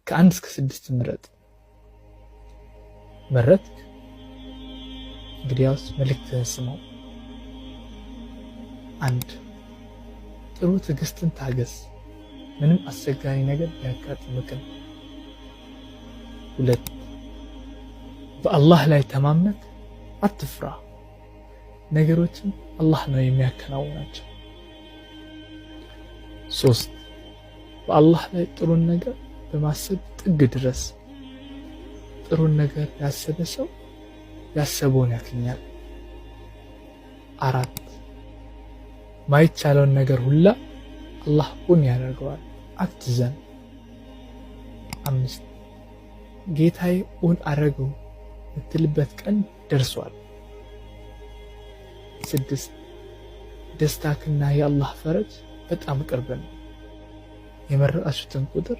ከ1 እስከ 6 ምረጥ። መረጥክ? እንግዲያውስ መልእክትህን ስማው። 1 ጥሩ ትዕግስትን ታገስ፣ ምንም አስቸጋሪ ነገር ቢያጋጥምክም። 2 በአላህ ላይ ተማመክ፣ አትፍራ፣ ነገሮችን አላህ ነው የሚያከናውናቸው። 3 በአላህ ላይ ጥሩን ነገር በማሰብ ጥግ ድረስ። ጥሩን ነገር ያሰበ ሰው ያሰበውን ያገኛል። 4 ማይቻለውን ነገር ሁላ አላህ ቁን ያደርገዋል፣ አትዘን። 5 ጌታዬ ቁን አደረገው የምትልበት ቀን ደርሷል። 6 ደስታክና የአላህ ፈረጅ በጣም ቅርብ ነው። የመረጣችሁትን ቁጥር